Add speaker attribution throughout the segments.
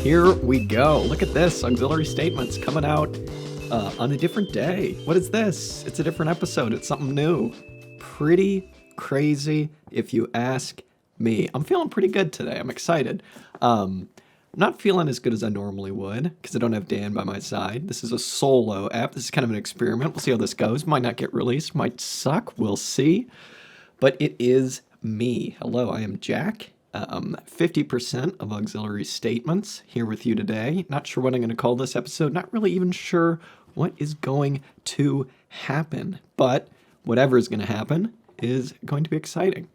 Speaker 1: here we go. Look at this. Auxiliary statements coming out on a different day. What is this? It's a different episode. It's something new. Pretty crazy, if you ask me. I'm feeling pretty good today. I'm excited. I'm not feeling as good as I normally would because I don't have Dan by my side. This is a solo app. This is kind of an experiment. We'll see how this goes. Might not get released. Might suck. We'll see. But it is me. Hello, I am Jack. 50% of auxiliary statements here with you today. Not sure what I'm going to call this episode. Not really even sure what is going to happen. But whatever is going to happen is going to be exciting.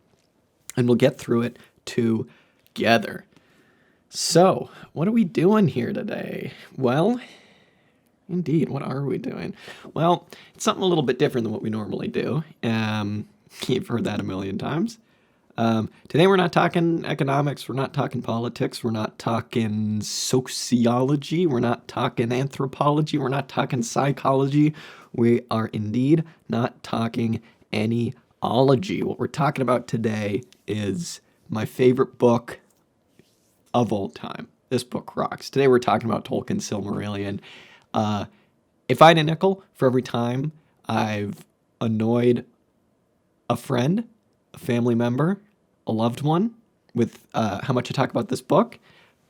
Speaker 1: And we'll get through it together. So, what are we doing here today? Well, indeed, what are we doing? Well, it's something a little bit different than what we normally do. You've heard that a million times. Today we're not talking economics, we're not talking politics, we're not talking sociology, we're not talking anthropology, we're not talking psychology. We are indeed not talking anyology. What we're talking about today is my favorite book of all time. This book rocks. Today we're talking about Tolkien's Silmarillion. If I had a nickel for every time I've annoyed a friend, a family member, a loved one with how much I talk about this book,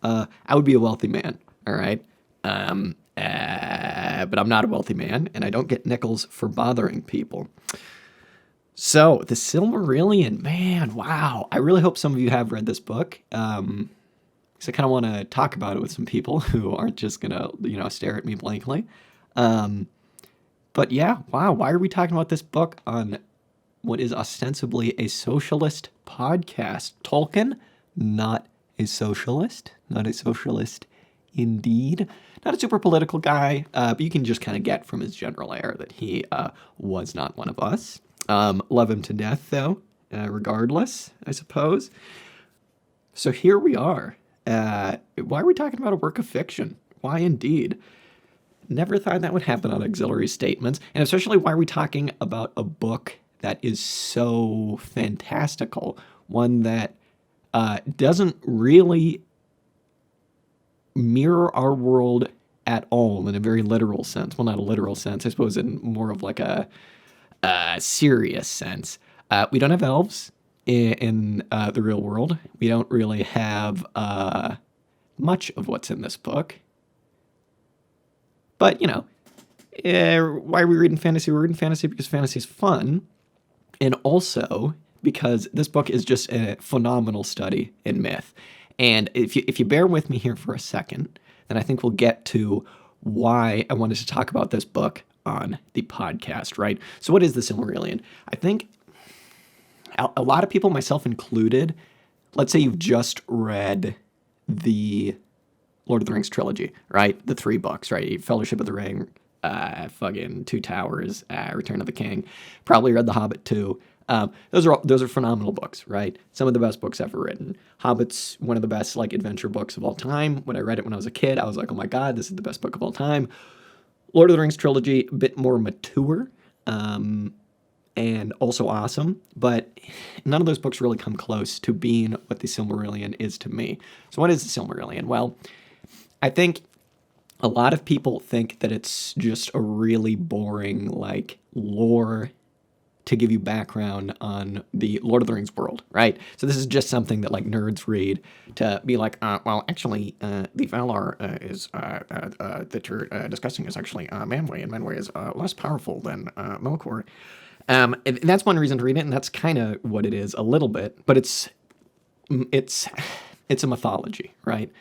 Speaker 1: I would be a wealthy man, all right? But I'm not a wealthy man, and I don't get nickels for bothering people. So, the Silmarillion, man, wow. I really hope some of you have read this book, because I kind of want to talk about it with some people who aren't just going to, stare at me blankly. But yeah, wow, why are we talking about this book on what is ostensibly a socialist podcast? Tolkien, not a socialist indeed. Not a super political guy, but you can just kind of get from his general air that he was not one of us. Love him to death, though, regardless, I suppose. So here we are. Why are we talking about a work of fiction? Why indeed? Never thought that would happen on auxiliary statements, and especially why are we talking about a book that is so fantastical, one that doesn't really mirror our world at all in a very literal sense. Well, not a literal sense, I suppose in more of like a serious sense. We don't have elves in the real world. We don't really have much of what's in this book. But, why are we reading fantasy? We're reading fantasy because fantasy is fun. And also because this book is just a phenomenal study in myth. And if you bear with me here for a second, then I think we'll get to why I wanted to talk about this book on the podcast, right? So what is the Silmarillion? I think a lot of people, myself included, let's say you've just read the Lord of the Rings trilogy, right? The 3 books, right? Fellowship of the Ring, fucking Two Towers, Return of the King. Probably read The Hobbit too. Those are phenomenal books, right? Some of the best books ever written. Hobbit's one of the best adventure books of all time. When I read it when I was a kid, I was like, oh my God, this is the best book of all time. Lord of the Rings trilogy, a bit more mature, and also awesome, but none of those books really come close to being what the Silmarillion is to me. So what is the Silmarillion? Well, I think a lot of people think that it's just a really boring, lore to give you background on the Lord of the Rings world, right? So this is just something that, nerds read to be like, actually, the Valar that you're discussing is actually Manwë, and Manwë is less powerful than Melkor. And that's one reason to read it, and that's kind of what it is a little bit, but it's a mythology, right?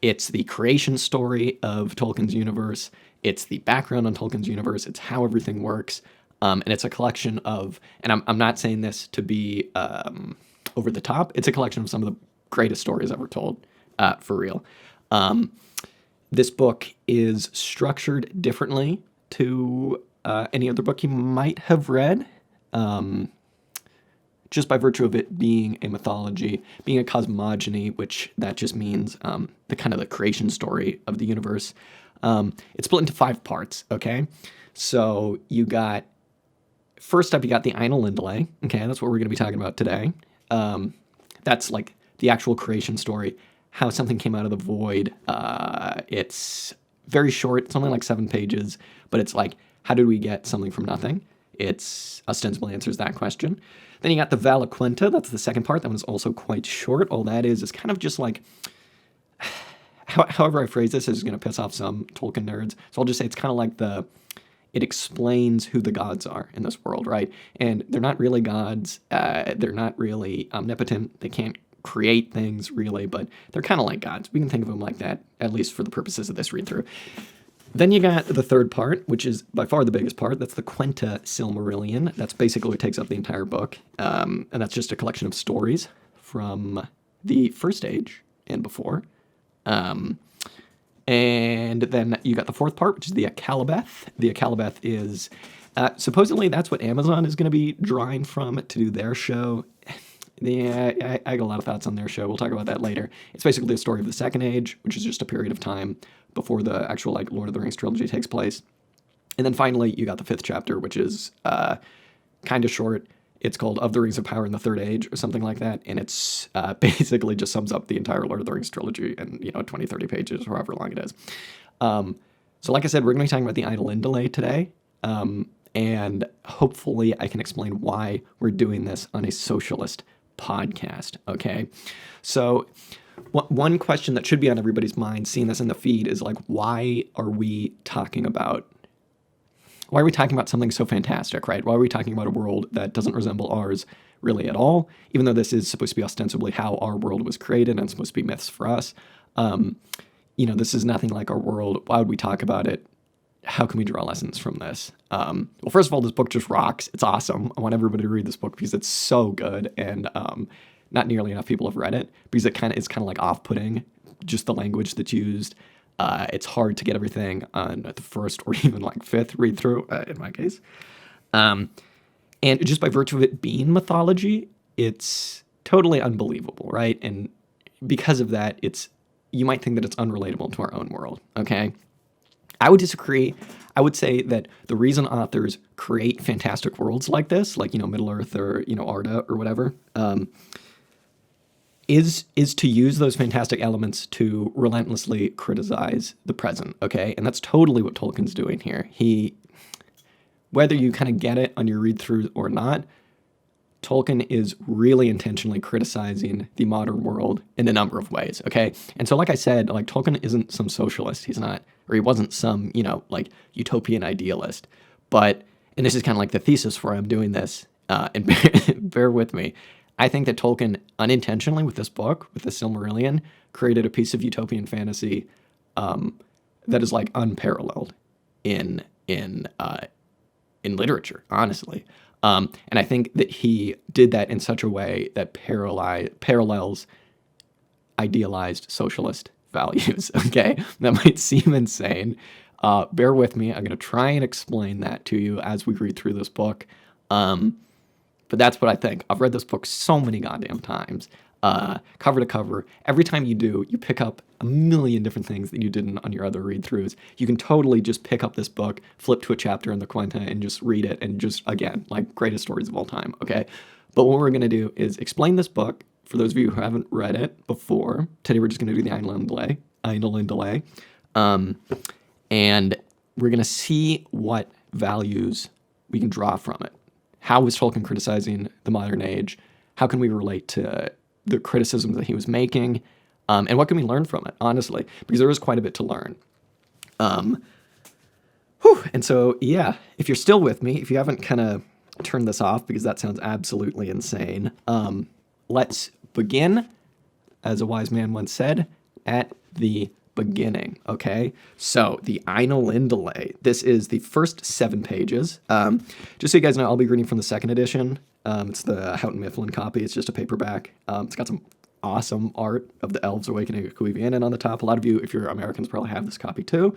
Speaker 1: It's the creation story of Tolkien's universe. It's the background on Tolkien's universe. It's how everything works. And it's a collection of, and I'm not saying this to be over the top, it's a collection of some of the greatest stories ever told, for real. This book is structured differently to any other book you might have read. Just by virtue of it being a mythology, being a cosmogony, which that just means the creation story of the universe. It's split into 5 parts, okay? So first up, you got the Ainulindalë, okay? That's what we're going to be talking about today. That's the actual creation story how something came out of the void. It's very short. It's only like 7 pages, but it's like, how did we get something from nothing? It's ostensibly answers that question. Then you got the Vala Quinta. That's the second part. That one's also quite short. All that is kind of just like, however I phrase this is going to piss off some Tolkien nerds. So I'll just say it's kind of like it explains who the gods are in this world, right? And they're not really gods. They're not really omnipotent. They can't create things really, but they're kind of like gods. We can think of them like that, at least for the purposes of this read through. Then you got the third part, which is by far the biggest part. That's the Quinta Silmarillion. That's basically what takes up the entire book. And that's just a collection of stories from the First Age and before. And then you got the fourth part, which is the Akalabeth. The Akalabeth is, supposedly that's what Amazon is going to be drawing from to do their show. Yeah, I got a lot of thoughts on their show. We'll talk about that later. It's basically the story of the Second Age, which is just a period of time before the actual like Lord of the Rings trilogy takes place. And then finally, you got the fifth chapter, which is kind of short. It's called Of the Rings of Power in the Third Age or something like that. And it's basically just sums up the entire Lord of the Rings trilogy in, 20, 30 pages, or however long it is. So like I said, we're going to be talking about the Ainulindalë today. And hopefully I can explain why we're doing this on a socialist podcast, okay? So one question that should be on everybody's mind, seeing this in the feed, is like, why are we talking about something so fantastic, right? Why are we talking about a world that doesn't resemble ours really at all? Even though this is supposed to be ostensibly how our world was created and it's supposed to be myths for us. This is nothing like our world. Why would we talk about it? How can we draw lessons from this? Well, first of all, this book just rocks. It's awesome. I want everybody to read this book because it's so good, and not nearly enough people have read it because it's kind of like off-putting, just the language that's used. It's hard to get everything on the first or even like fifth read through, in my case. And just by virtue of it being mythology, it's totally unbelievable, right? And because of that, you might think that it's unrelatable to our own world, okay? I would disagree. I would say that the reason authors create fantastic worlds like this, like, Middle-earth or, Arda or whatever, is to use those fantastic elements to relentlessly criticize the present, okay? And that's totally what Tolkien's doing here. Whether you kind of get it on your read-through or not, Tolkien is really intentionally criticizing the modern world in a number of ways, okay? And so, like I said, like, Tolkien isn't some socialist. He's not, or he wasn't some, like, utopian idealist. But, and this is kind of like the thesis for why I'm doing this, and bear with me, I think that Tolkien unintentionally with this book, with the Silmarillion, created a piece of utopian fantasy that is, like, unparalleled in literature, honestly. And I think that he did that in such a way that parallels idealized socialist values, okay? That might seem insane. Bear with me. I'm going to try and explain that to you as we read through this book. But that's what I think. I've read this book so many goddamn times, cover to cover. Every time you do, you pick up a million different things that you didn't on your other read-throughs. You can totally just pick up this book, flip to a chapter in the Quinta, and just read it, and just, again, like, greatest stories of all time, okay? But what we're going to do is explain this book, for those of you who haven't read it before. Today we're just going to do the Ainulindalë. And we're going to see what values we can draw from it. How is Tolkien criticizing the modern age? How can we relate to the criticisms that he was making? And what can we learn from it, honestly? Because there is quite a bit to learn. And so, yeah, if you're still with me, if you haven't kind of turned this off, because that sounds absolutely insane, let's begin, as a wise man once said, at the beginning, okay? So, the Ainulindalë. This is the first 7 pages. Just so you guys know, I'll be reading from the second edition. It's the Houghton Mifflin copy. It's just a paperback. It's got some awesome art of the elves awakening at Cuivianen on the top. A lot of you, if you're Americans, probably have this copy too.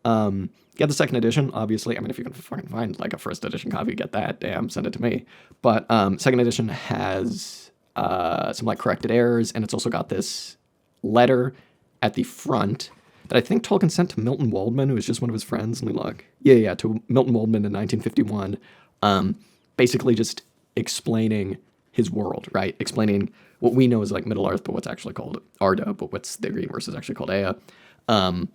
Speaker 1: Get the second edition, obviously. I mean, if you can fucking find like a first edition copy, get that. Damn, send it to me. But second edition has some like corrected errors, and it's also got this letter at the front that I think Tolkien sent to Milton Waldman, who was just one of his friends. Let me look. Yeah, to Milton Waldman in 1951. Basically just explaining his world, right? Explaining what we know is like Middle Earth, but what's actually called Arda, but what's the universe is actually called Ea. And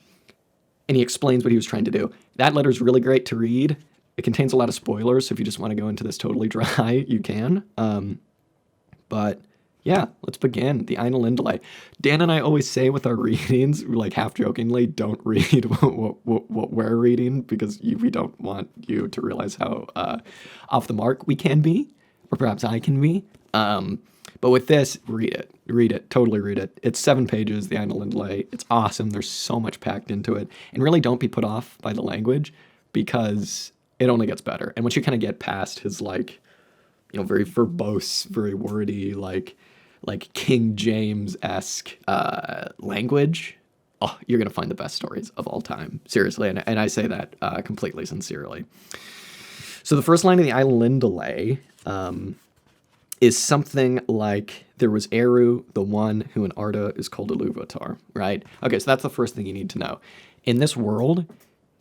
Speaker 1: he explains what he was trying to do. That letter is really great to read. It contains a lot of spoilers, so if you just want to go into this totally dry, you can. But yeah, let's begin. The Ainulindalë. Dan and I always say with our readings, like half jokingly, don't read what we're reading because we don't want you to realize how off the mark we can be, or perhaps I can be. But with this, read it, totally read it. It's 7 pages, the Ainulindalë. It's awesome. There's so much packed into it. And really don't be put off by the language because it only gets better. And once you kind of get past his like, very verbose, very wordy, like King James-esque language, you're going to find the best stories of all time. Seriously, and I say that completely sincerely. So the first line of the Ainulindalë is something like, there was Eru, the one who in Arda is called Ilúvatar, right? Okay, so that's the first thing you need to know. In this world,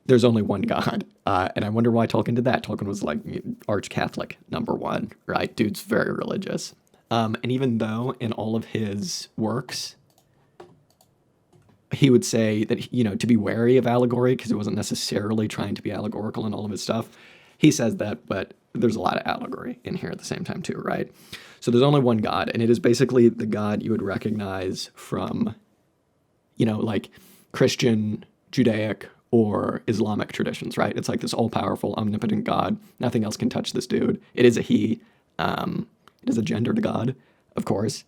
Speaker 1: there's only one God, and I wonder why Tolkien did that. Tolkien was like arch-Catholic, number one, right? Dude's very religious. And even though in all of his works, he would say that, to be wary of allegory, because he wasn't necessarily trying to be allegorical in all of his stuff, he says that, but there's a lot of allegory in here at the same time too, right? So there's only one God, and it is basically the God you would recognize from, like Christian, Judaic, or Islamic traditions, right? It's like this all-powerful, omnipotent God. Nothing else can touch this dude. It is a he. It is a gendered God, of course.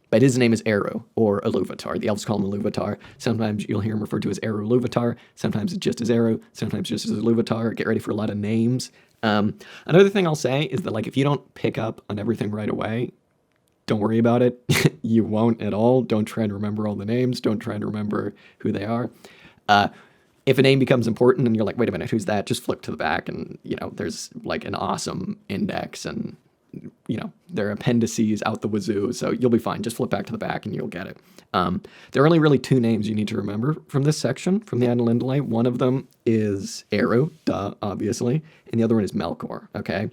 Speaker 1: But his name is Eru, or Ilúvatar. The elves call him Ilúvatar. Sometimes you'll hear him referred to as Eru Ilúvatar. Sometimes it's just as Eru. Sometimes just as Ilúvatar. Get ready for a lot of names. Another thing I'll say is that, like, if you don't pick up on everything right away, don't worry about it. You won't at all. Don't try and remember all the names. Don't try and remember who they are. If a name becomes important and you're like, wait a minute, who's that? Just flip to the back and, there's like an awesome index and, there are appendices out the wazoo. So you'll be fine. Just flip back to the back and you'll get it. There are only really 2 names you need to remember from this section, from the Ainulindalë. One of them is Eru, duh, obviously. And the other one is Melkor, okay?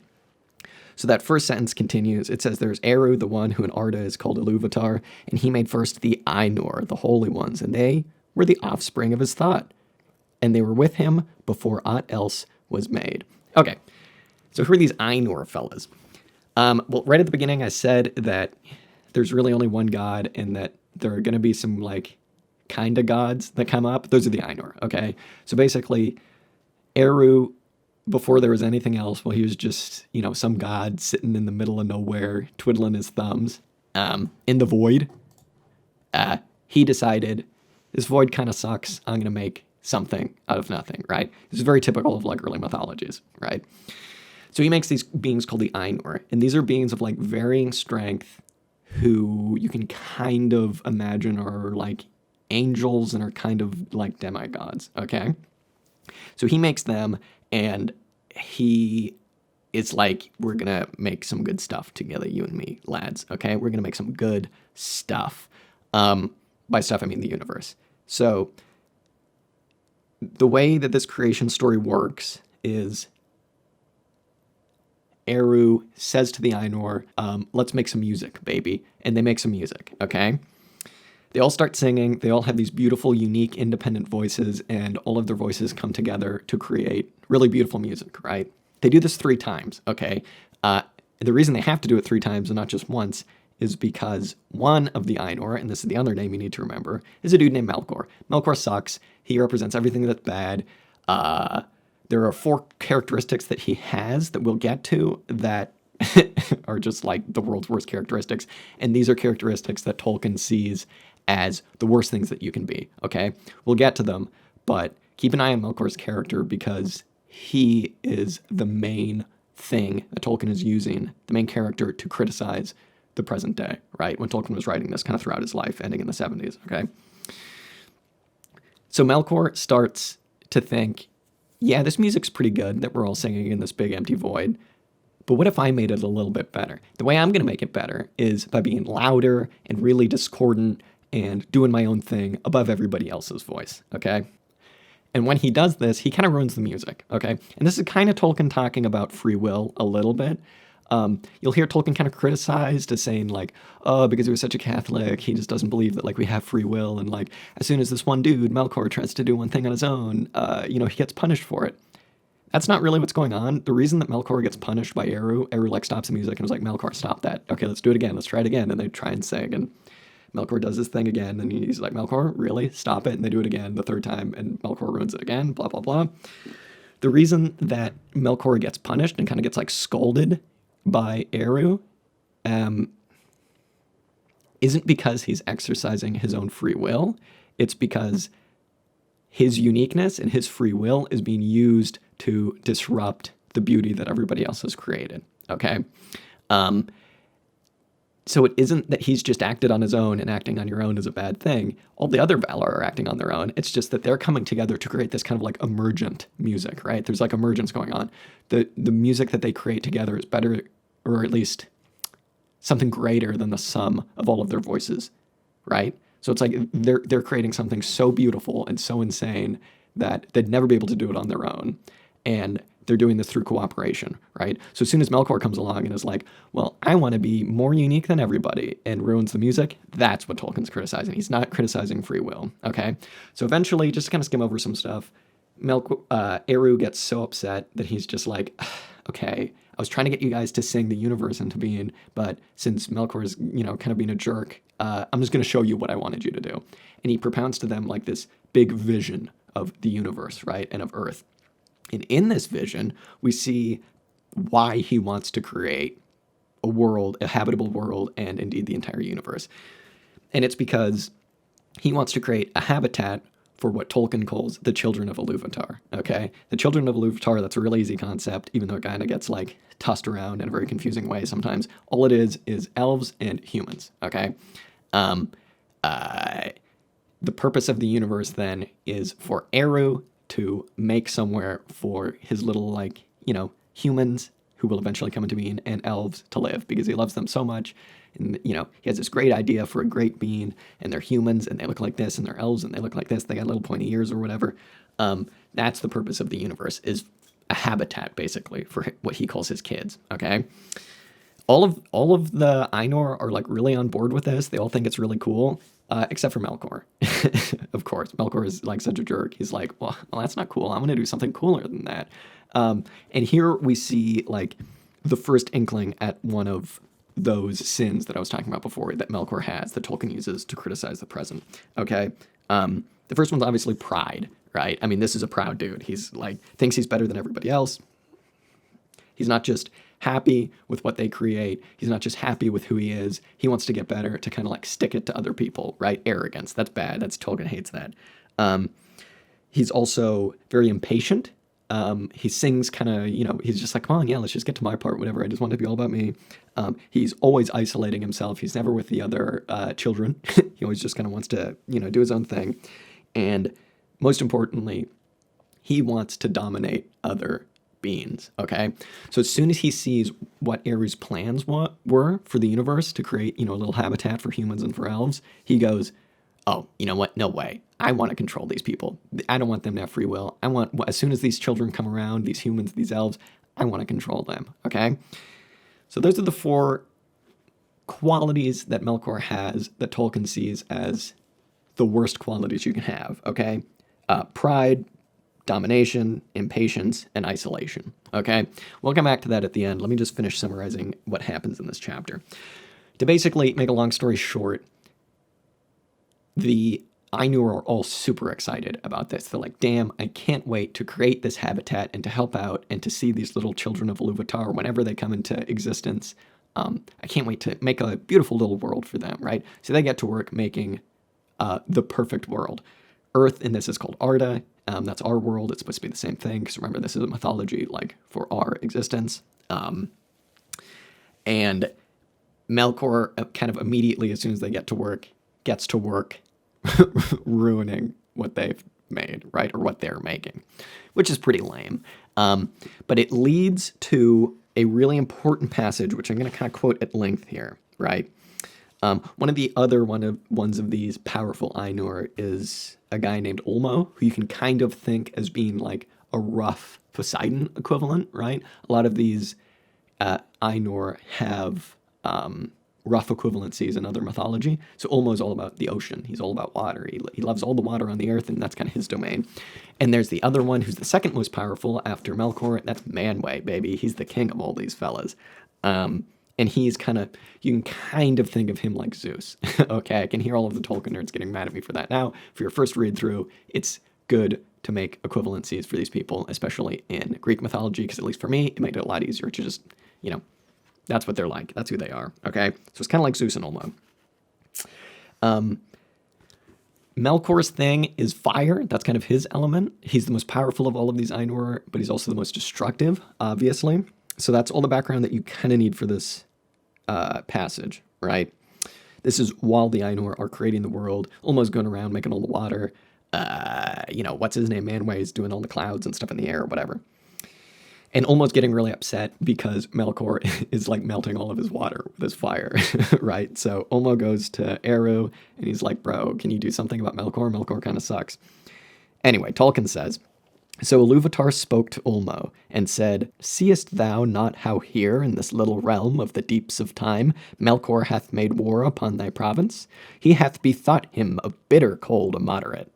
Speaker 1: So that first sentence continues. It says, there's Eru, the one who in Arda is called Ilúvatar, and he made first the Ainur, the holy ones, and they were the offspring of his thought. And they were with him before aught else was made. Okay, so who are these Ainur fellas? Well, right at the beginning, I said that there's really only one God and that there are going to be some, like, kind of gods that come up. Those are the Ainur, okay? So basically, Eru, before there was anything else, well, he was just, some god sitting in the middle of nowhere, twiddling his thumbs, in the void. He decided, this void kind of sucks. I'm going to make something out of nothing, right? This is very typical of, like, early mythologies, right? So he makes these beings called the Ainur, and these are beings of, like, varying strength who you can kind of imagine are, like, angels and are kind of like demigods, okay? So he makes them, and he is like, we're going to make some good stuff together, you and me, lads, okay? We're going to make some good stuff. By stuff, I mean the universe. So the way that this creation story works is Eru says to the Ainur, let's make some music, baby. And they make some music, okay? They all start singing. They all have these beautiful, unique, independent voices, and all of their voices come together to create really beautiful music, right? They do this 3 times, okay? The reason they have to do it 3 times and not just once is because one of the Ainur, and this is the other name you need to remember, is a dude named Melkor. Melkor sucks. He represents everything that's bad. There are 4 characteristics that he has that we'll get to that are just like the world's worst characteristics. And these are characteristics that Tolkien sees as the worst things that you can be, okay? We'll get to them, but keep an eye on Melkor's character because he is the main thing that Tolkien is using, the main character to criticize the present day, right? When Tolkien was writing this kind of throughout his life, ending in the 70s, okay? So Melkor starts to think, yeah, this music's pretty good that we're all singing in this big empty void, but what if I made it a little bit better? The way I'm going to make it better is by being louder and really discordant and doing my own thing above everybody else's voice, okay? And when he does this, he kind of ruins the music, okay? And this is kind of Tolkien talking about free will a little bit. You'll hear Tolkien kind of criticized as saying like, oh, because he was such a Catholic, he just doesn't believe that like we have free will. And like, as soon as this one dude, Melkor, tries to do one thing on his own, he gets punished for it. That's not really what's going on. The reason that Melkor gets punished by Eru like stops the music and was like, Melkor, stop that. Okay, let's do it again. Let's try it again. And they try and sing. And Melkor does his thing again. And he's like, Melkor, really? Stop it. And they do it again the third time. And Melkor ruins it again, blah, blah, blah. The reason that Melkor gets punished and kind of gets like scolded by Eru isn't because he's exercising his own free will. It's because his uniqueness and his free will is being used to disrupt the beauty that everybody else has created, okay? So it isn't that he's just acted on his own, and acting on your own is a bad thing. All the other Valar are acting on their own. It's just that they're coming together to create this kind of like emergent music, right? There's like emergence going on. The music that they create together is better, or at least something greater than the sum of all of their voices, right? So it's like they're creating something so beautiful and so insane that they'd never be able to do it on their own. And they're doing this through cooperation, right? So as soon as Melkor comes along and is like, well, I want to be more unique than everybody, and ruins the music, that's what Tolkien's criticizing. He's not criticizing free will, okay? So eventually, just to kind of skim over some stuff, Eru gets so upset that he's just like, okay, I was trying to get you guys to sing the universe into being, but since Melkor is, kind of being a jerk, I'm just going to show you what I wanted you to do. And he propounds to them like this big vision of the universe, right, and of Earth. And in this vision, we see why he wants to create a world, a habitable world, and indeed the entire universe. And it's because he wants to create a habitat for what Tolkien calls the children of Ilúvatar, okay? The children of Ilúvatar, that's a really easy concept, even though it kind of gets like tossed around in a very confusing way sometimes. All it is elves and humans, okay? The purpose of the universe then is for Eru to make somewhere for his little, humans who will eventually come into being, and elves to live, because he loves them so much. And, he has this great idea for a great being, and they're humans, and they look like this, and they're elves, and they look like this. They got little pointy ears or whatever. That's the purpose of the universe, is a habitat, basically, for what he calls his kids, okay? All of the Ainur are, really on board with this. They all think it's really cool. Except for Melkor, of course. Melkor is such a jerk. He's like, well, that's not cool. I'm going to do something cooler than that. And here we see the first inkling at one of those sins that I was talking about before that Melkor has, that Tolkien uses to criticize the present. Okay. The first one's obviously pride, right? I mean, this is a proud dude. He's thinks he's better than everybody else. He's not just happy with what they create. He's not just happy with who he is. He wants to get better, to kind of stick it to other people, right? Arrogance. That's bad. Tolkien hates that. He's also very impatient. He sings kind of, he's just like, come on, yeah, let's just get to my part, whatever. I just want it to be all about me. He's always isolating himself. He's never with the other children. He always just kind of wants to, do his own thing. And most importantly, he wants to dominate other beings, okay? So as soon as he sees what Eru's plans were for the universe to create, a little habitat for humans and for elves, he goes, oh, you know what? No way. I want to control these people. I don't want them to have free will. I want, as soon as these children come around, these humans, these elves, I want to control them, okay? So those are the 4 qualities that Melkor has that Tolkien sees as the worst qualities you can have, okay? Pride, domination, impatience, and isolation, okay? We'll come back to that at the end. Let me just finish summarizing what happens in this chapter. To basically make a long story short, the Ainur are all super excited about this. They're like, damn, I can't wait to create this habitat and to help out and to see these little children of Ilúvatar whenever they come into existence. I can't wait to make a beautiful little world for them, right? So they get to work making the perfect world. Earth in this is called Arda. That's our world. It's supposed to be the same thing, because remember, this is a mythology for our existence. And Melkor kind of immediately, as soon as they get to work, gets to work ruining what they've made, right? Or what they're making, which is pretty lame. But it leads to a really important passage, which I'm going to kind of quote at length here, right? One of the other ones of these powerful Ainur is a guy named Ulmo, who you can kind of think as being a rough Poseidon equivalent, right? A lot of these Ainur have rough equivalencies in other mythology. So Ulmo's all about the ocean. He's all about water. He loves all the water on the earth, and that's kind of his domain. And there's the other one who's the second most powerful after Melkor. That's Manwë, baby. He's the king of all these fellas. And he's kind of, you can kind of think of him like Zeus. Okay, I can hear all of the Tolkien nerds getting mad at me for that now. For your first read through, it's good to make equivalencies for these people, especially in Greek mythology, because at least for me, it made it a lot easier to just, that's what they're like. That's who they are, okay? So it's kind of like Zeus and Ulmo. Melkor's thing is fire. That's kind of his element. He's the most powerful of all of these Ainur, but he's also the most destructive, obviously. So that's all the background that you kind of need for this passage, right? This is while the Ainur are creating the world. Ulmo's going around making all the water. What's his name? Manwë is doing all the clouds and stuff in the air or whatever. And Ulmo's getting really upset because Melkor is like melting all of his water with his fire, right? So Ulmo goes to Eru and he's like, bro, can you do something about Melkor? Melkor kind of sucks. Anyway, Tolkien says, so Ilúvatar spoke to Ulmo and said, seest thou not how here in this little realm of the deeps of time Melkor hath made war upon thy province? He hath bethought him of bitter cold immoderate,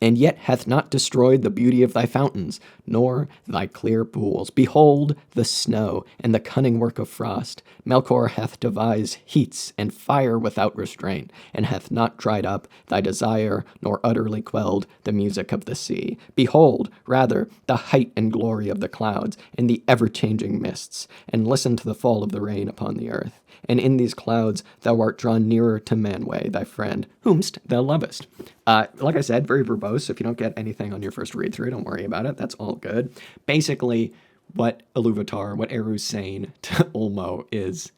Speaker 1: and yet hath not destroyed the beauty of thy fountains, nor thy clear pools. Behold the snow, and the cunning work of frost. Melkor hath devised heats and fire without restraint, and hath not dried up thy desire, nor utterly quelled the music of the sea. Behold, rather, the height and glory of the clouds, and the ever-changing mists, and listen to the fall of the rain upon the earth. And in these clouds thou art drawn nearer to Manwë, thy friend, whomst thou lovest. Like I said, very verbose. So if you don't get anything on your first read through, don't worry about it. That's all good. Basically, what Eru's saying to Ulmo is,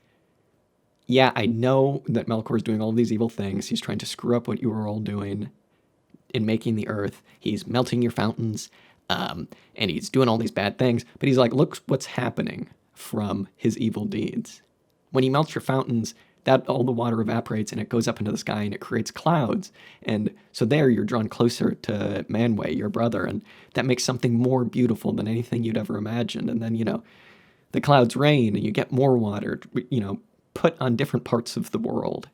Speaker 1: yeah, I know that Melkor is doing all of these evil things. He's trying to screw up what you were all doing in making the earth. He's melting your fountains, and he's doing all these bad things. But he's like, look what's happening from his evil deeds. When he melts your fountains, that all the water evaporates and it goes up into the sky and it creates clouds. And so there you're drawn closer to Manwë, your brother, and that makes something more beautiful than anything you'd ever imagined. And then, the clouds rain and you get more water, put on different parts of the world.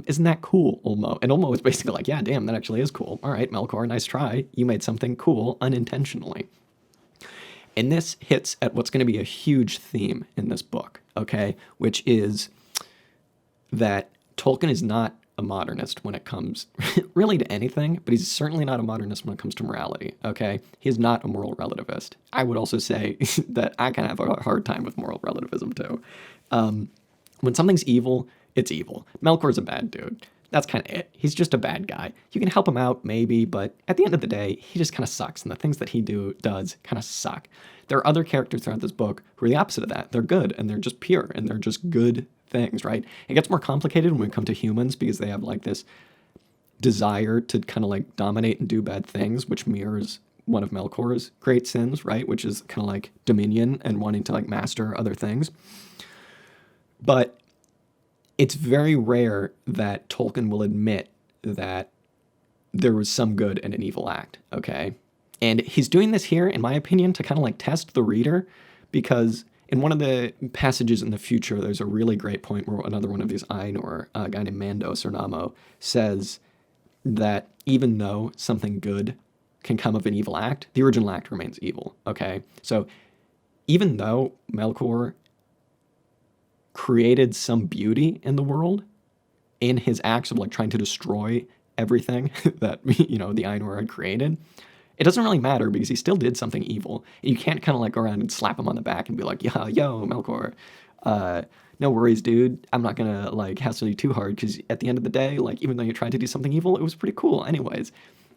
Speaker 1: Isn't that cool, Ulmo? And Ulmo was basically like, yeah, damn, that actually is cool. All right, Melkor, nice try. You made something cool unintentionally. And this hits at what's going to be a huge theme in this book, okay? Which is that Tolkien is not a modernist when it comes really to anything, but he's certainly not a modernist when it comes to morality, okay? He is not a moral relativist. I would also say that I kind of have a hard time with moral relativism too. When something's evil, it's evil. Melkor's a bad dude. That's kind of it. He's just a bad guy. You can help him out, maybe, but at the end of the day, he just kind of sucks, and the things that he does kind of suck. There are other characters throughout this book who are the opposite of that. They're good, and they're just pure, and they're just good things, right? It gets more complicated when we come to humans because they have like this desire to kind of like dominate and do bad things, which mirrors one of Melkor's great sins, right? Which is kind of like dominion and wanting to like master other things. But it's very rare that Tolkien will admit that there was some good in an evil act, okay? And he's doing this here, in my opinion, to kind of like test the reader, because in one of the passages in the future, there's a really great point where another one of these Ainur, a guy named Mandos or Namo, says that even though something good can come of an evil act, the original act remains evil, okay? So even though Melkor created some beauty in the world in his acts of like trying to destroy everything that, the Ainur had created, it doesn't really matter because he still did something evil. You can't kind of like go around and slap him on the back and be like, yeah, yo, Melkor, no worries, dude. I'm not gonna like hassle you too hard because at the end of the day, like even though you tried to do something evil, it was pretty cool anyways.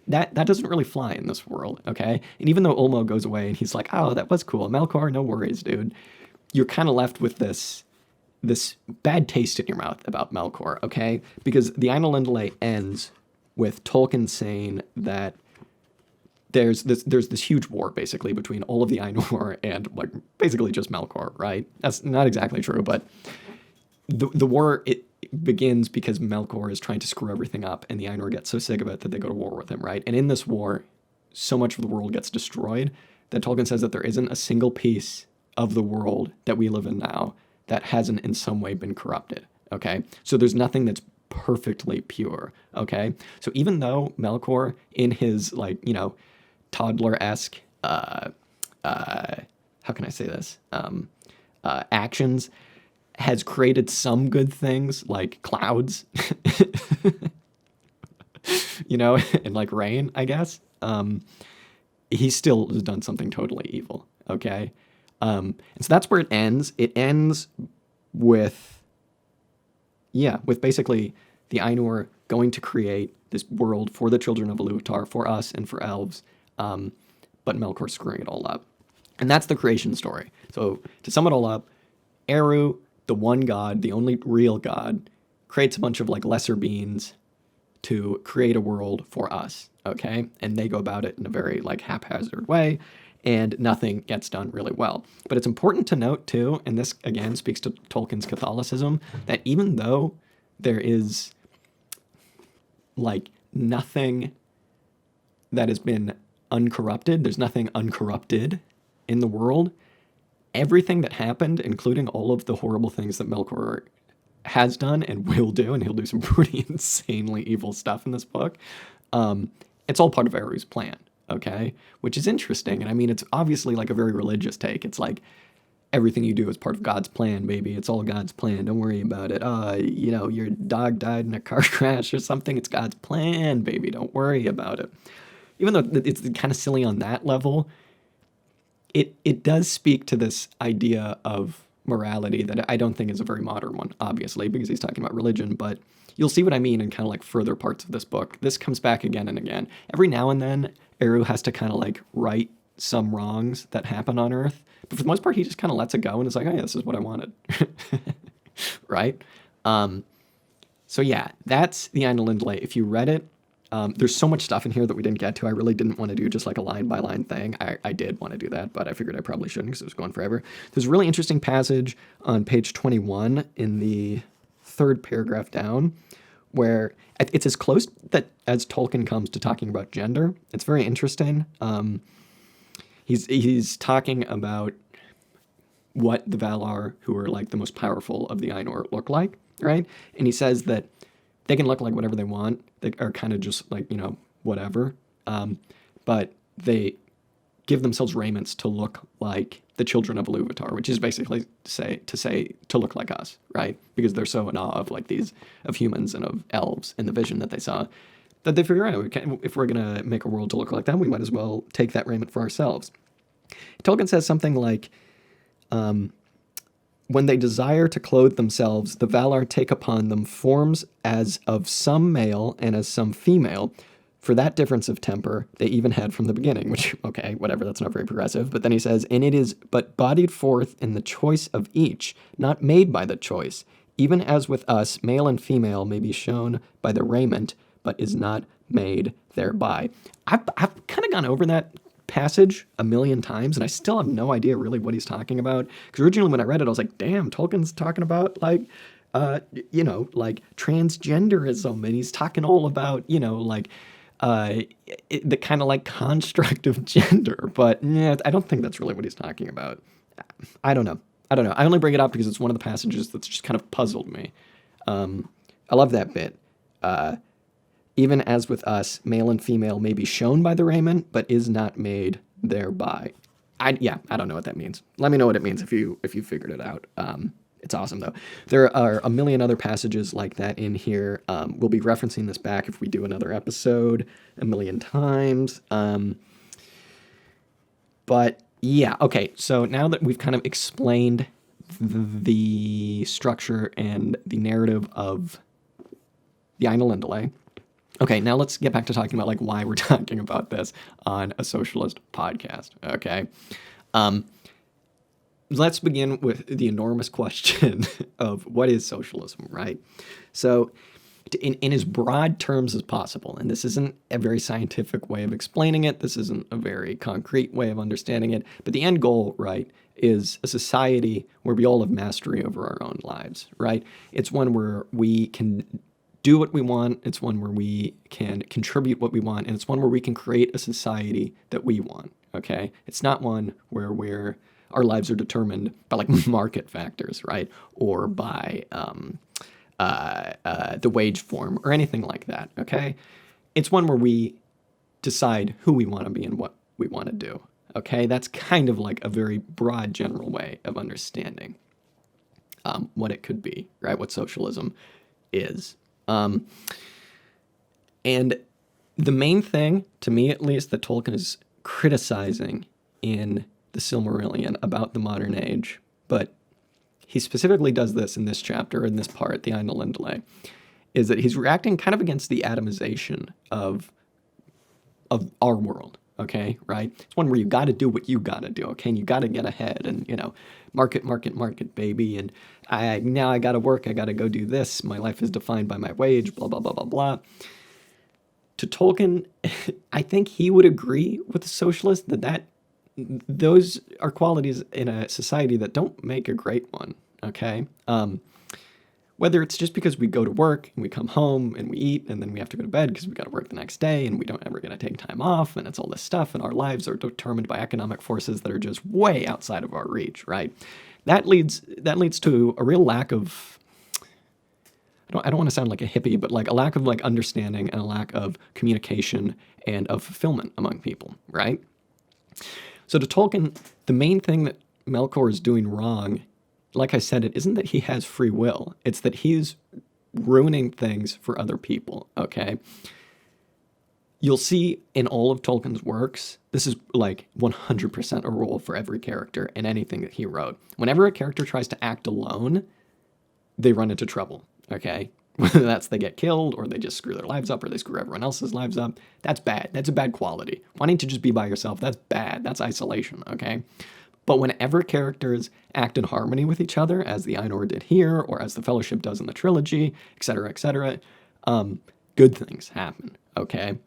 Speaker 1: That doesn't really fly in this world, okay? And even though Ulmo goes away and he's like, oh, that was cool. Melkor, no worries, dude. You're kind of left with this bad taste in your mouth about Melkor, okay? Because the Ainulindalë ends with Tolkien saying that there's this huge war basically between all of the Ainur and like basically just Melkor, right? That's not exactly true, but the war, it begins because Melkor is trying to screw everything up and the Ainur get so sick of it that they go to war with him, right? And in this war, so much of the world gets destroyed that Tolkien says that there isn't a single piece of the world that we live in now that hasn't in some way been corrupted, okay? So there's nothing that's perfectly pure, okay? So even though Melkor, in his, like, you know, toddler-esque, how can I say this, actions, has created some good things, like clouds, you know, and like rain, I guess, he still has done something totally evil, okay? And so that's where it ends. It ends with, with basically the Ainur going to create this world for the children of Ilúvatar, for us and for elves, but Melkor screwing it all up. And that's the creation story. So to sum it all up, Eru, the one god, the only real god, creates a bunch of like lesser beings to create a world for us, okay? And they go about it in a very like haphazard way, and nothing gets done really well. But it's important to note too, and this again speaks to Tolkien's Catholicism, that even though there is like nothing that has been uncorrupted, there's nothing uncorrupted in the world, everything that happened, including all of the horrible things that Melkor has done and will do, and he'll do some pretty insanely evil stuff in this book, it's all part of Eru's plan, okay? Which is interesting, and I mean, it's obviously like a very religious take. It's like, everything you do is part of God's plan, baby. It's all God's plan. Don't worry about it. You know, your dog died in a car crash or something. It's God's plan, baby. Don't worry about it. Even though it's kind of silly on that level, it does speak to this idea of morality that I don't think is a very modern one, obviously, because he's talking about religion, but you'll see what I mean in kind of like further parts of this book. This comes back again and again. Every now and then, Eru has to kind of like right some wrongs that happen on Earth, but for the most part, he just kind of lets it go and is like, oh yeah, this is what I wanted, right? So yeah, that's the Ainulindalë. If you read it, there's so much stuff in here that we didn't get to. I really didn't want to do just like a line-by-line thing. I did want to do that, but I figured I probably shouldn't because it was going forever. There's a really interesting passage on page 21 in the third paragraph down where it's as close that as Tolkien comes to talking about gender. It's very interesting. He's talking about what the Valar, who are like the most powerful of the Ainur, look like, right? And he says that they can look like whatever they want. They are kind of just like, you know, whatever. But they give themselves raiments to look like the children of Ilúvatar, which is basically to look like us, right? Because they're so in awe of like of humans and of elves in the vision that they saw, that they figure out, if we're going to make a world to look like that, we might as well take that raiment for ourselves. Tolkien says something like, when they desire to clothe themselves, the Valar take upon them forms as of some male and as some female. For that difference of temper they even had from the beginning, which, okay, whatever, that's not very progressive. But then he says, and it is but bodied forth in the choice of each, not made by the choice. Even as with us, male and female may be shown by the raiment, but is not made thereby. I've kind of gone over that passage a million times, and I still have no idea really what he's talking about. Because originally when I read it, I was like, damn, Tolkien's talking about like, you know, like transgenderism, and he's talking all about, you know, like the kind of like construct of gender. But yeah, I don't think that's really what he's talking about. I don't know. I only bring it up because it's one of the passages that's just kind of puzzled me. I love that bit. Even as with us, male and female may be shown by the raiment, but is not made thereby. I don't know what that means. Let me know what it means if you figured it out. It's awesome, though. There are a million other passages like that in here. We'll be referencing this back if we do another episode a million times. But yeah, okay. So now that we've kind of explained the structure and the narrative of the Ainulindalë, okay, now let's get back to talking about like why we're talking about this on a socialist podcast, okay? Let's begin with the enormous question of what is socialism, right? So in as broad terms as possible, and this isn't a very scientific way of explaining it, this isn't a very concrete way of understanding it, but the end goal, right, is a society where we all have mastery over our own lives, right? It's one where we can do what we want, it's one where we can contribute what we want, and it's one where we can create a society that we want, okay? It's not one where we're our lives are determined by like market factors, right? Or by the wage form or anything like that, okay? It's one where we decide who we want to be and what we want to do, okay? That's kind of like a very broad general way of understanding what it could be, right? What socialism is. And the main thing, to me at least, that Tolkien is criticizing in the Silmarillion about the modern age, but he specifically does this in this chapter, in this part, the Ainulindalë, is that he's reacting kind of against the atomization of our world, okay, right? It's one where you got to do what you got to do, okay, and you got to get ahead and, you know, market, baby, and now I got to work, I got to go do this, my life is defined by my wage, blah, blah, blah, blah, blah. To Tolkien, I think he would agree with the socialist that those are qualities in a society that don't make a great one, okay? Whether it's just because we go to work and we come home and we eat and then we have to go to bed because we got to work the next day and we don't ever get to take time off and it's all this stuff and our lives are determined by economic forces that are just way outside of our reach, right? That leads to a real lack of, I don't want to sound like a hippie, but like a lack of like understanding and a lack of communication and of fulfillment among people, right? So to Tolkien, the main thing that Melkor is doing wrong, like I said, it isn't that he has free will. It's that he's ruining things for other people, okay? You'll see in all of Tolkien's works, this is like 100% a rule for every character in anything that he wrote. Whenever a character tries to act alone, they run into trouble, okay? Whether that's they get killed or they just screw their lives up or they screw everyone else's lives up, that's bad. That's a bad quality. Wanting to just be by yourself, that's bad. That's isolation, okay? But whenever characters act in harmony with each other, as the Ainur did here, or as the Fellowship does in the trilogy, etc., good things happen, okay?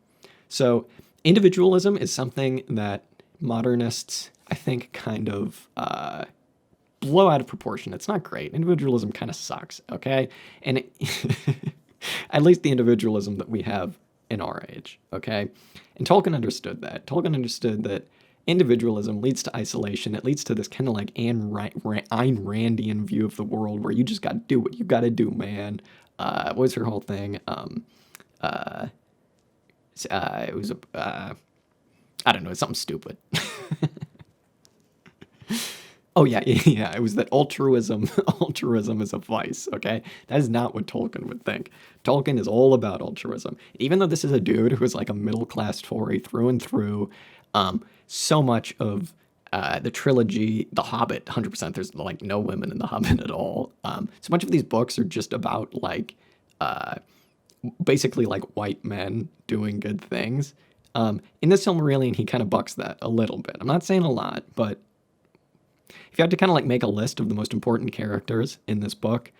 Speaker 1: So individualism is something that modernists, I think, kind of blow out of proportion. It's not great. Individualism kind of sucks, okay? And at least the individualism that we have in our age, okay? And Tolkien understood that. Tolkien understood that individualism leads to isolation. It leads to this kind of like Ayn Randian view of the world where you just got to do what you got to do, man. What was her whole thing? It was I don't know, something stupid. Oh yeah. It was that altruism is a vice, okay? That is not what Tolkien would think. Tolkien is all about altruism. Even though this is a dude who is like a middle-class Tory through and through, so much of the trilogy, The Hobbit, 100%, there's like no women in The Hobbit at all. So much of these books are just about like, basically like white men doing good things. In the Silmarillion, he kind of bucks that a little bit. I'm not saying a lot, but if you had to kind of like make a list of the most important characters in this book,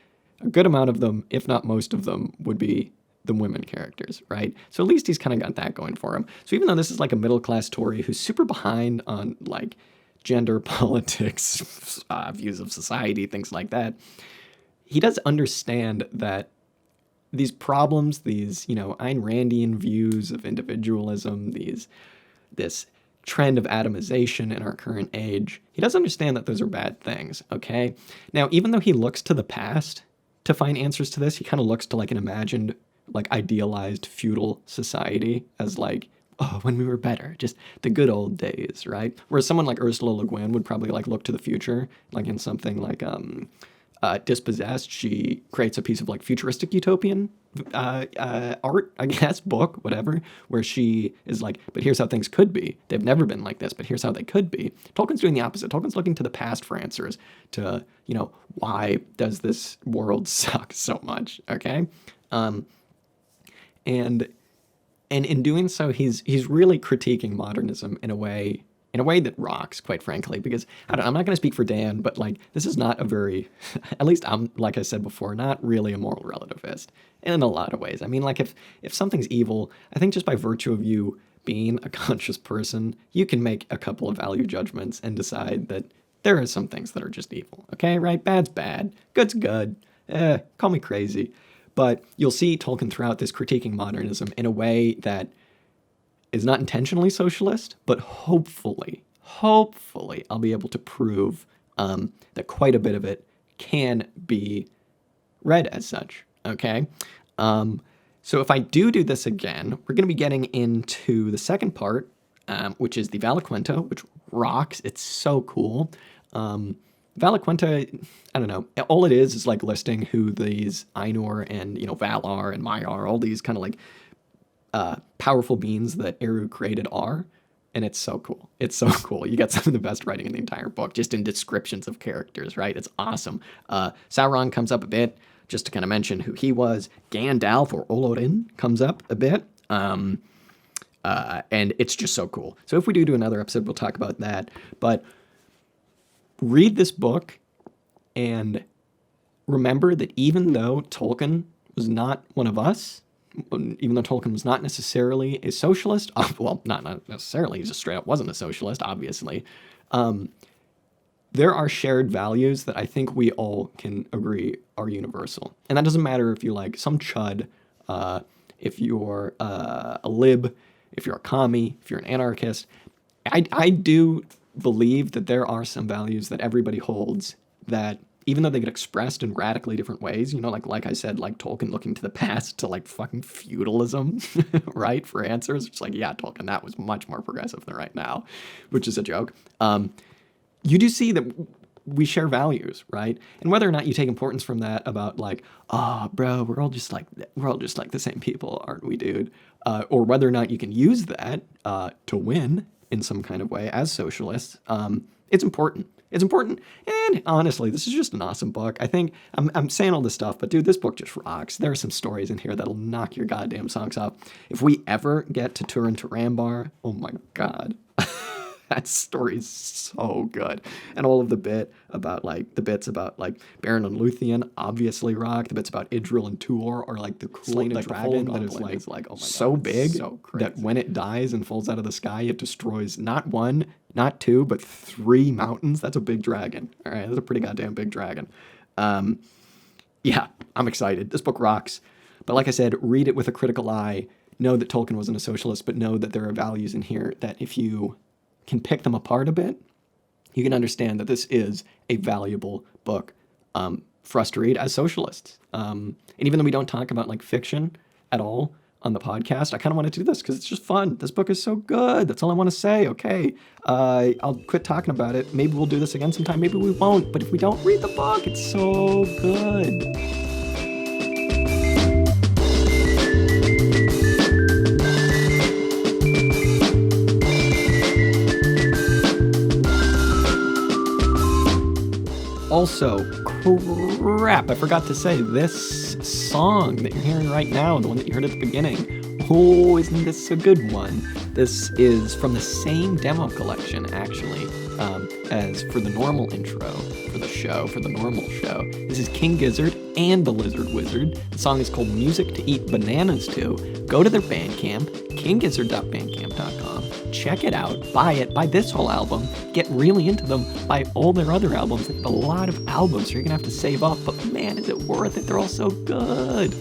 Speaker 1: a good amount of them, if not most of them, would be the women characters, right? So at least he's kind of got that going for him. So even though this is like a middle-class Tory who's super behind on like gender politics, views of society, things like that, he does understand that these problems, these, you know, Ayn Randian views of individualism, this trend of atomization in our current age, he does understand that those are bad things, okay? Now, even though he looks to the past to find answers to this, he kind of looks to like an imagined, like idealized feudal society as like, oh, when we were better, just the good old days, right? Whereas someone like Ursula Le Guin would probably like look to the future, like in something like Dispossessed, she creates a piece of like futuristic utopian art, I guess, book, whatever, where she is like, but here's how things could be. They've never been like this, but here's how they could be. Tolkien's doing the opposite. Tolkien's looking to the past for answers to, you know, why does this world suck so much, okay? And in doing so, he's really critiquing modernism in a way that rocks, quite frankly, because I'm not going to speak for Dan, but like, this is not a very, at least I'm, like I said before, not really a moral relativist in a lot of ways. I mean, like if something's evil, I think just by virtue of you being a conscious person, you can make a couple of value judgments and decide that there are some things that are just evil. Okay, right? Bad's bad. Good's good. Call me crazy. But you'll see Tolkien throughout this critiquing modernism in a way that is not intentionally socialist, but hopefully hopefully I'll be able to prove that quite a bit of it can be read as such, okay? So if I do this again, we're going to be getting into the second part, which is the Valaquenta, which rocks. It's so cool. Valaquenta, I don't know. All it is like listing who these Ainur and, Valar and Maiar, all these kind of like powerful beings that Eru created are. And it's so cool. It's so cool. You got some of the best writing in the entire book, just in descriptions of characters, right? It's awesome. Sauron comes up a bit, just to kind of mention who he was. Gandalf or Olorin comes up a bit. And it's just so cool. So if we do another episode, we'll talk about that. But read this book and remember that even though Tolkien was not one of us, even though Tolkien was not necessarily a socialist, well, not necessarily, he just straight up wasn't a socialist, obviously, there are shared values that I think we all can agree are universal. And that doesn't matter if you're like some chud, if you're a lib, if you're a commie, if you're an anarchist. I do believe that there are some values that everybody holds that, even though they get expressed in radically different ways, like I said, like Tolkien looking to the past to like fucking feudalism, right, for answers. It's like, yeah, Tolkien, that was much more progressive than right now, which is a joke. You do see that we share values, right? And whether or not you take importance from that about like, bro, we're all just like the same people, aren't we, dude? Or whether or not you can use that to win in some kind of way as socialists, it's important. It's important, and honestly, this is just an awesome book. I think, I'm saying all this stuff, but dude, this book just rocks. There are some stories in here that'll knock your goddamn socks off. If we ever get to Turin to Rambar, oh my god. That story is so good. And all of the bits about like Beren and Luthien obviously rock. The bits about Idril and Tuor are like the cool dragon that is like oh my so god, big so that when it dies and falls out of the sky, it destroys not one, not two, but 3 mountains. That's a big dragon. All right, that's a pretty goddamn big dragon. Yeah, I'm excited. This book rocks. But like I said, read it with a critical eye. Know that Tolkien wasn't a socialist, but know that there are values in here that if you can pick them apart a bit, you can understand that this is a valuable book for us to read as socialists. And even though we don't talk about like fiction at all on the podcast, I kind of wanted to do this because it's just fun. This book is so good. That's all I want to say. Okay, I'll quit talking about it. Maybe we'll do this again sometime. Maybe we won't. But if we don't read the book, it's so good. Also, crap, I forgot to say, this song that you're hearing right now, the one that you heard at the beginning, oh, isn't this a good one? This is from the same demo collection, actually, as for the normal intro for the normal show. This is King Gizzard and the Lizard Wizard. The song is called Music to Eat Bananas To. Go to their Bandcamp, kinggizzard.bandcamp.com. Check it out, buy it, buy this whole album, get really into them, buy all their other albums. They have a lot of albums, so you're gonna have to save up, but man, is it worth it? They're all so good.